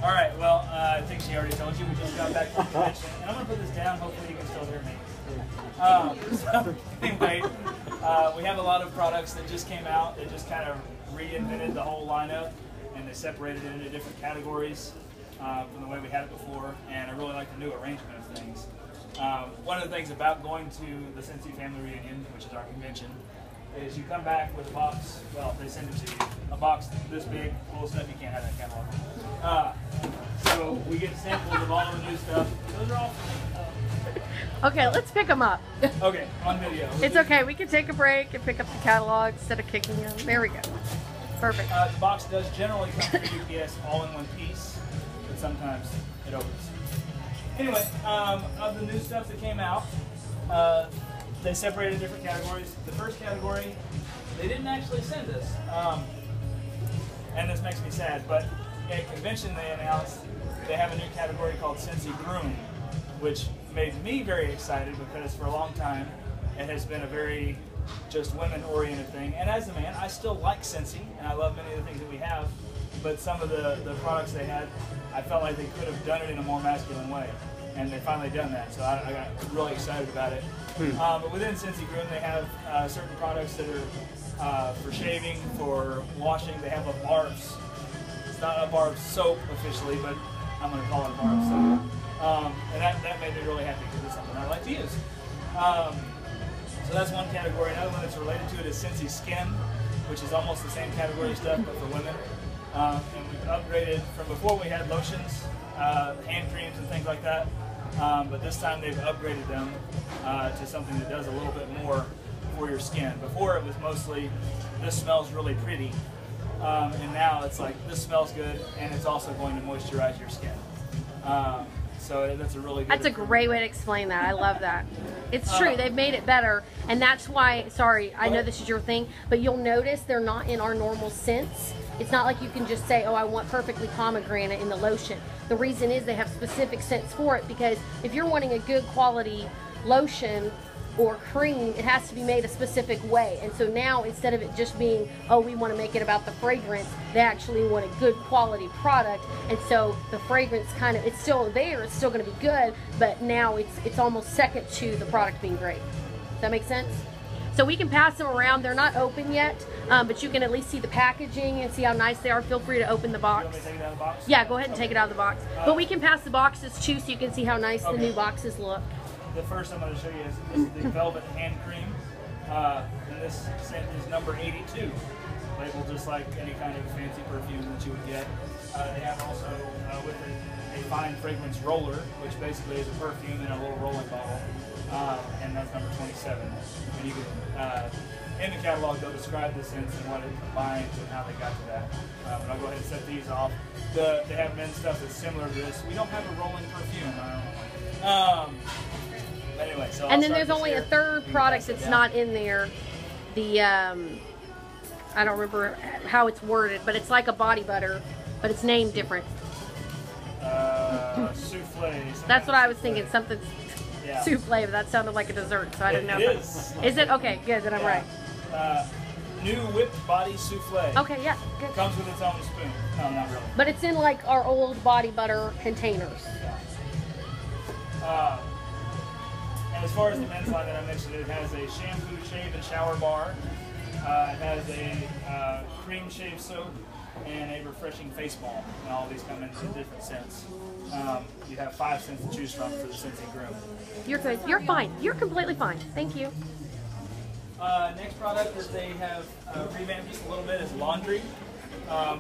All right, well, I think she already told you. We just got back from the convention. And I'm going to put this down. Hopefully you can still hear me. So anyway, we have a lot of products that just came out. They just kind of reinvented the whole lineup, and they separated it into different categories from the way we had it before. And I really like the new arrangement of things. One of the things about going to the Scentsy Family Reunion, which is our convention, is you come back with a box. Well, they send it to you. A box this big, full of stuff. You can't have that catalog. So we get samples of all the new stuff. Those are all. Okay, let's pick them up. Okay, on video. It's okay. We can take a break and pick up the catalog instead of kicking them. There we go. Perfect. The box does generally come through UPS all in one piece, but sometimes it opens. Anyway, of the new stuff that came out, they separated different categories. The first category, they didn't actually send us, and this makes me sad, but at convention they announced they have a new category called Scentsy Groom, which made me very excited because for a long time it has been a very just women-oriented thing. And as a man, I still like Scentsy, and I love many of the things that we have, but some of the products they had, I felt like they could have done it in a more masculine way. And they finally done that, so I got really excited about it. But within Scentsy Groom, they have certain products that are for shaving, for washing. They have a barbs. It's not a barbs soap officially, but I'm going to call it a barbs soap. And that made me really happy because it's something I like to use. So that's one category. Another one that's related to it is Scentsy Skin, which is almost the same category stuff, but for women. And we've upgraded from before we had lotions, hand creams and things like that. But this time they've upgraded them to something that does a little bit more for your skin. Before it was mostly, this smells really pretty, and now it's like, this smells good, and it's also going to moisturize your skin. So that's a really good. That's a great way to explain that. I love that. It's true. They've made it better, and that's why. Sorry, I know this is your thing, but you'll notice they're not in our normal scents. It's not like you can just say, oh, I want perfectly pomegranate in the lotion. The reason is they have specific scents for it, because if you're wanting a good quality lotion or cream, it has to be made a specific way. And so now, instead of it just being, oh, we want to make it about the fragrance, they actually want a good quality product. And so the fragrance kind of, it's still there, it's still going to be good, but now it's almost second to the product being great. Does that make sense? So we can pass them around. They're not open yet, but you can at least see the packaging and see how nice they are. Feel free to open the box. You want me to take it out of the box? Yeah, go ahead and take it out of the box. But we can pass the boxes too, so you can see how nice the new boxes look. The first I'm going to show you is the Velvet Hand Cream. And this scent is number 82. Labeled just like any kind of fancy perfume that you would get. They have also with it a fine fragrance roller, which basically is a perfume in a little rolling bottle. And that's number 27. And you can, in the catalog, they'll describe the scents and what it combines and how they got to that. But I'll go ahead and set these off. They have men's stuff that's similar to this. We don't have a rolling perfume. Anyway, so and then there's only a third product that's not in there. The I don't remember how it's worded, but it's like a body butter, but it's named different. Souffle. That's what I was thinking. Something souffle, but that sounded like a dessert, so I didn't know. It is. Is it? Okay, good. Then I'm right. New whipped body souffle. Okay, yeah, good. Comes with its own spoon. No, not really. But it's in like our old body butter containers. Yeah. And as far as the men's line that I mentioned, it has a shampoo, shave, and shower bar. It has a cream shave soap and a refreshing face balm. And all these come in different scents. You have 5 scents to choose from for the Scentsy Groom. You're good. You're fine. You're completely fine. Thank you. Next product that they have revamped just a little bit is laundry.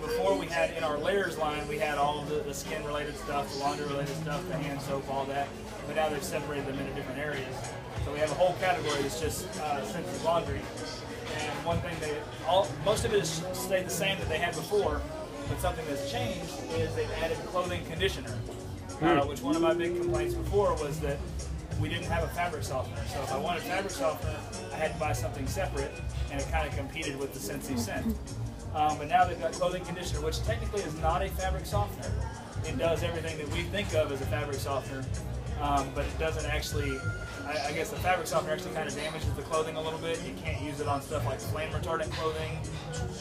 Before we had in our layers line, we had all of the skin related stuff, the laundry related stuff, the hand soap, all that. But now they've separated them into different areas. So we have a whole category that's just Scentsy laundry. And one thing most of it has stayed the same that they had before, but something that's changed is they've added clothing conditioner, which one of my big complaints before was that we didn't have a fabric softener. So if I wanted fabric softener, I had to buy something separate, and it kind of competed with the Scentsy scent. But now they've got clothing conditioner, which technically is not a fabric softener. It does everything that we think of as a fabric softener, but it doesn't actually. I guess the fabric softener actually kind of damages the clothing a little bit. You can't use it on stuff like flame retardant clothing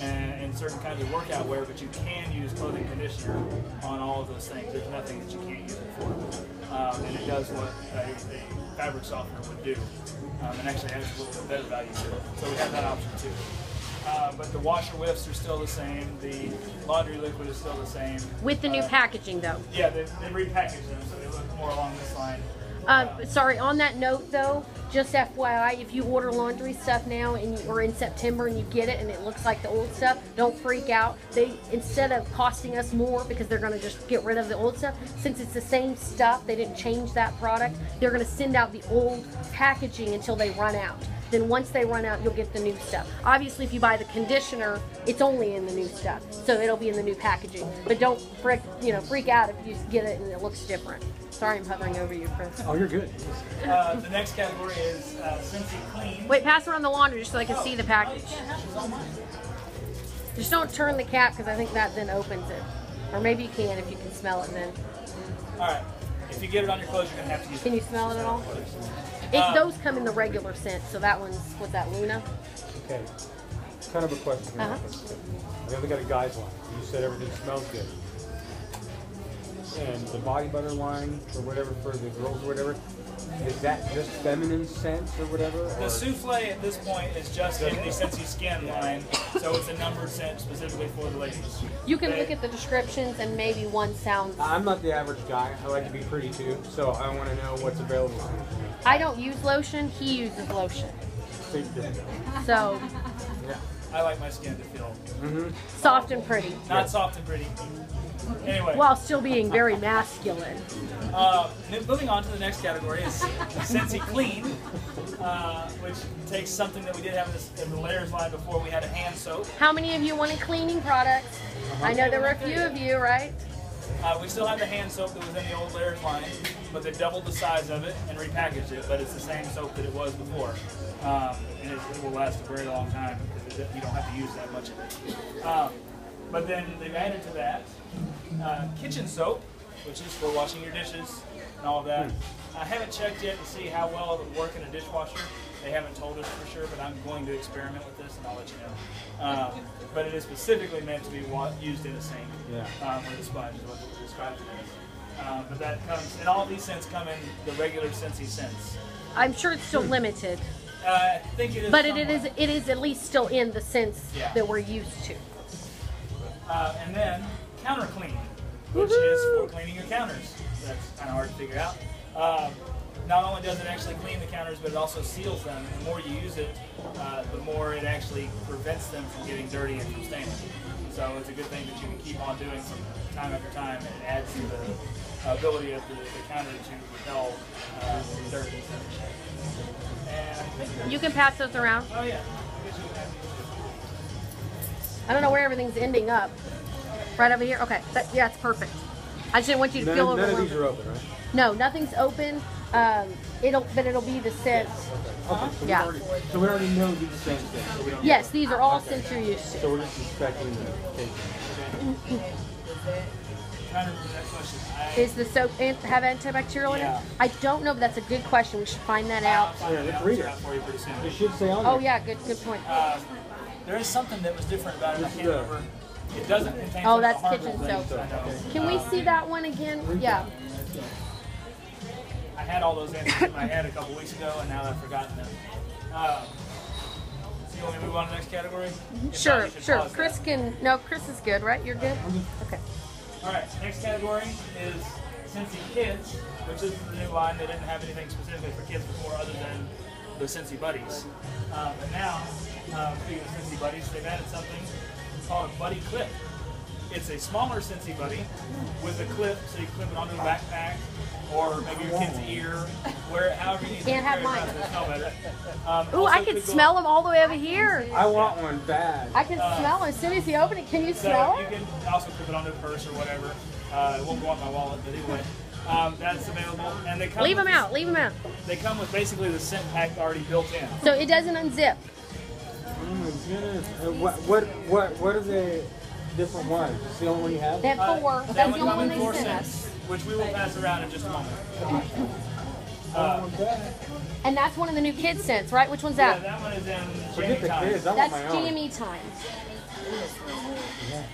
and certain kinds of workout wear, but you can use clothing conditioner on all of those things. There's nothing that you can't use it for. And it does what a fabric softener would do, and actually has a little bit better value to it. So we have that option too. But the washer whiffs are still the same. The laundry liquid is still the same. With the new packaging, though. Yeah, they repackaged them, so they look more along this line. Sorry, on that note though, just FYI, if you order laundry stuff now or in September and you get it and it looks like the old stuff, don't freak out. They, instead of costing us more because they're going to just get rid of the old stuff, since it's the same stuff, they didn't change that product, they're going to send out the old packaging until they run out. Then once they run out, you'll get the new stuff. Obviously, if you buy the conditioner, it's only in the new stuff, so it'll be in the new packaging. But don't freak out if you get it and it looks different. Sorry, I'm hovering over you, Chris. Oh, you're good. The next category is Scentsy Clean. Wait, pass around the laundry just so I can see the package. Just don't turn the cap because I think that then opens it. Or maybe you can if you can smell it then. All right. If you get it on your clothes, you're going to have to use it. Can you smell it at all? Those come in the regular scent, so that one's, what's that, Luna? Okay. Kind of a question here. We only got a guy's line. You said everything smells good. And the body butter line, or whatever, for the girls or whatever, is that just feminine scents or whatever? The souffle at this point is just in the Scentsy Skin line, so it's a numbered scent specifically for the ladies. You can look at the descriptions and maybe one sounds... I'm not the average guy. I like to be pretty too, so I want to know what's available. I don't use lotion, he uses lotion. So... Yeah. I like my skin to feel soft and pretty. not soft and pretty. Anyway. While still being very masculine. Moving on to the next category is Scentsy Clean, which takes something that we did have in the layers line before. We had a hand soap. How many of you wanted cleaning products? I know there were a few of you, right? We still have the hand soap that was in the old layers line, but they doubled the size of it and repackaged it, but it's the same soap that it was before. And it will last a very long time because you don't have to use that much of it. But then they've added to that kitchen soap, which is for washing your dishes and all of that. I haven't checked yet to see how well it would work in a dishwasher. They haven't told us for sure, but I'm going to experiment with this and I'll let you know. But it is specifically meant to be used in a sink with a sponge, is what it describes it as. But that comes, and all of these scents come in the regular Scentsy scents. I'm sure it's still limited. I think it is. But it is at least still in the scents that we're used to. And then counter clean, which is for cleaning your counters. That's kind of hard to figure out. Not only does it actually clean the counters, but it also seals them. And the more you use it, the more it actually prevents them from getting dirty and from staining. So it's a good thing that you can keep on doing from time after time, and it adds to the ability of the counter to repel dirt. And You can pass those around. oh yeah. I don't know where everything's ending up. Right over here? Okay. Yeah, it's perfect. I just didn't want you to feel overwhelmed. None of these are open, right? No, nothing's open. It'll be the scent. Okay. So we already know these scents then. So we don't Yes, these are all scents you're used to. So we're just inspecting the case. Is the soap have antibacterial in it? I don't know, but that's a good question. We should find that out. Yeah, let's read it. For you pretty soon. It should say on there. Oh yeah, good point. There is something that was different about it. I can't remember. It doesn't contain. Oh, some that's harmful kitchen things, soap. I know. Can we see that one again? Yeah. I had all those answers in my head a couple weeks ago, and now I've forgotten them. So you want me to move on to the next category? Sure. Chris can. No, Chris is good, right? You're good. Okay. All right. Next category is Scentsy Kids, which is the new line. They didn't have anything specifically for kids before, other than the Scentsy Buddies. But now, speaking of Scentsy Buddies, they've added something called a Buddy Clip. It's a smaller Scentsy Buddy with a clip, so you clip it onto a backpack or maybe your kid's ear, however you need to. Can't have mine. Smell better. Ooh, I can smell them all the way over here. I want one bad. I can smell them as soon as you open it. Can you smell So it? you can also clip it onto a purse or whatever. It won't go on my wallet, but anyway. That's available. And they come Leave them with out. Leave them out. They come with basically the scent pack already built in. So it doesn't unzip. Oh my goodness. What are the different ones? Is this the only one you have? They have four. They That's only the only come one in they 4 sent scents, us. which we will pass around in just a moment. And that's one of the new kids scents, right? Which one's Yeah, that? that one is in Forget jammy the time. kids. I want That's my own. jammy time.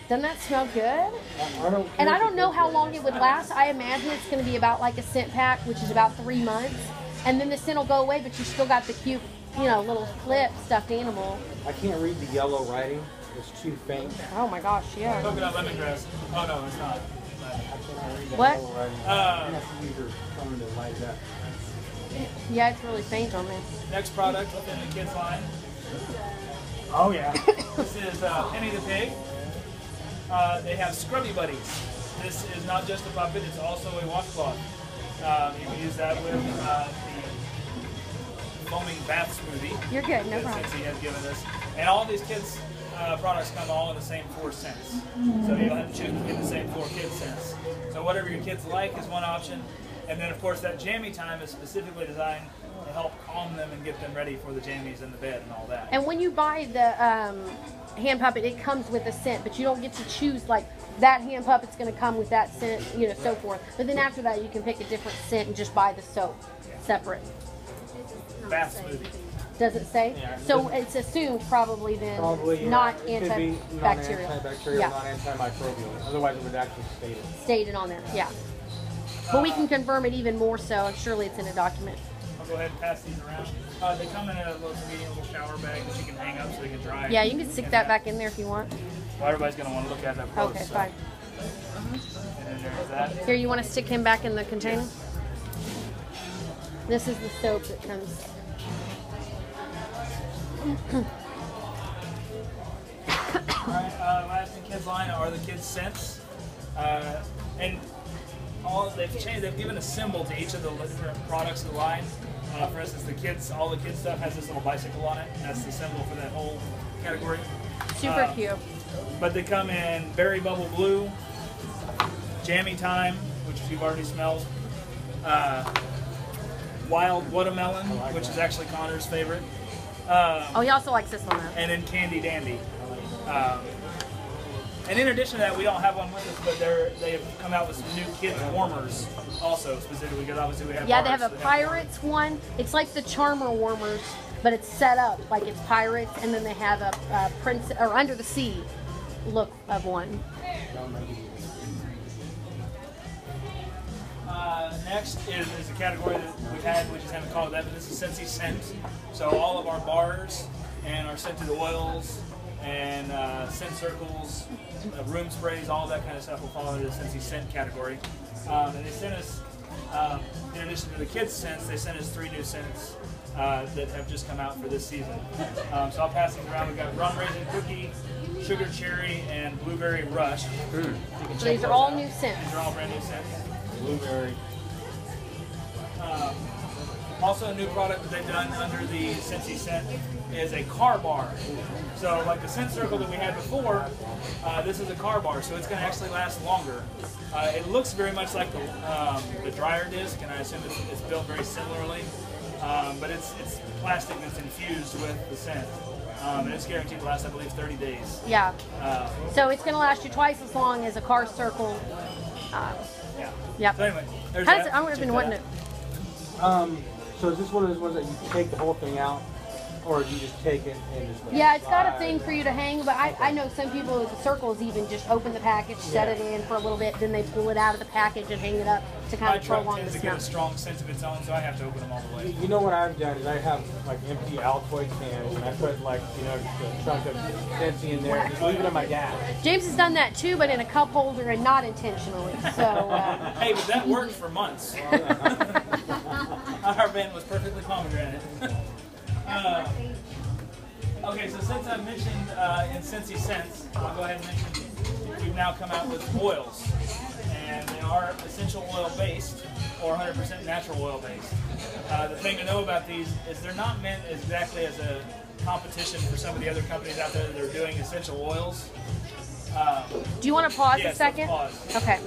Doesn't that smell good? I don't And care I don't if know it's how good. long it would last. I imagine it's going to be about like a scent pack, which is about 3 months. And then the scent will go away, but you still got the cute, you know, little clip stuffed animal. I can't read the yellow writing. It's too faint. Oh my gosh, yeah. Coconut lemongrass. Oh no, it's not. I cannot read the What? yellow writing. You have to use your phone to light that. Yeah, it's really faint on me. Next product within the kids line. Oh yeah. This is Penny the Pig. They have Scrubby Buddies. This is not just a puppet, it's also a washcloth. You can use that with the foaming bath smoothie. You're good, no that problem. Scentsy has given us. And all these kids' products come all in the same 4 scents. So you'll have to choose between the same 4 kids' scents. So whatever your kids like is one option. And then of course that jammy time is specifically designed to help calm them and get them ready for the jammies in the bed and all that. And when you buy the hand puppet, it comes with a scent, but you don't get to choose like that hand puppet's going to come with that scent, you know, so forth. But then after that, you can pick a different scent and just buy the soap separate. Bath smoothie. Does it say? Yeah. So it's assumed probably then Probably not it could be antibacterial. non-antibacterial, Yeah, non-antimicrobial. Otherwise, it would actually state it. stated on there. Yeah. But we can confirm it even more so. Surely it's in a document. I'll go ahead and pass these around. They come in a little convenient little shower bag that you can hang up so they can dry. Yeah, you can stick that back in there if you want. Well, everybody's going to want to look at that close. Okay, so. fine. And then there's that. Here, you want to stick him back in the container? This is the soap that comes. Alright, last in kids line are the kids scents. And they've changed, they've given a symbol to each of the different products in the line. For instance, all the kids stuff has this little bicycle on it. That's the symbol for that whole category. Super cute. But they come in Berry Bubble Blue, Jammy Time, which you've already smelled, Wild Watermelon, which is actually Connor's favorite, Oh, he also likes this one though. and then Candy Dandy. And in addition to that, we don't have one with us, but they have come out with some new kids warmers also, specifically because obviously we have Yeah, they have bars a that Pirates one. It's like the Charmer warmers, but it's set up like it's Pirates, and then they have a Prince or Under the Sea look of one. Next is a category that we had, we just haven't called that, but this is Scentsy Scent. So all of our bars and our scented oils and scent circles, room sprays, all that kind of stuff will fall into the Scentsy Scent category. And they sent us, in addition to the kids' scents, they sent us 3 new scents that have just come out for this season. So I'll pass these around. We've got Rum Raisin Cookie, Sugar Cherry, and Blueberry Rush. So you can So check these are those all out. new scents. These are all brand new scents. Blueberry. Also a new product that they've done under the Scentsy scent is a car bar. So like the scent circle that we had before, this is a car bar, so it's going to actually last longer. It looks very much like the dryer disc, and I assume it's built very similarly, but it's plastic that's infused with the scent. And it's guaranteed to last, I believe, 30 days. Yeah. So it's going to last you twice as long as a car circle. Yeah. Yep. So anyway, there's How's that. it? I would have Check been that wanting out. it. So is this one of those ones that you take the whole thing out, or do you just take it and just let Yeah, it it's got a slide? thing for you to hang, but I know some people with the circles even just open the package, set it in for a little bit, then they pull it out of the package and hang it up to kind My of truck prolong the tends to smell. get a strong sense of its own, so I have to open them all the way. You know what I've done is I have like empty Altoid cans and I put like, you know, just a chunk of Scentsy in there and just leave it in my gas. James has done that too, but in a cup holder and not intentionally. So, Hey, but that worked for months. Our van was perfectly pomegranate. Okay, so since I mentioned in Scentsy Scents, I'll go ahead and mention we've now come out with oils. And they are essential oil based or 100% natural oil based. The thing to know about these is they're not meant exactly as a competition for some of the other companies out there that are doing essential oils. do you want to pause Yes, a second? let's pause. Okay.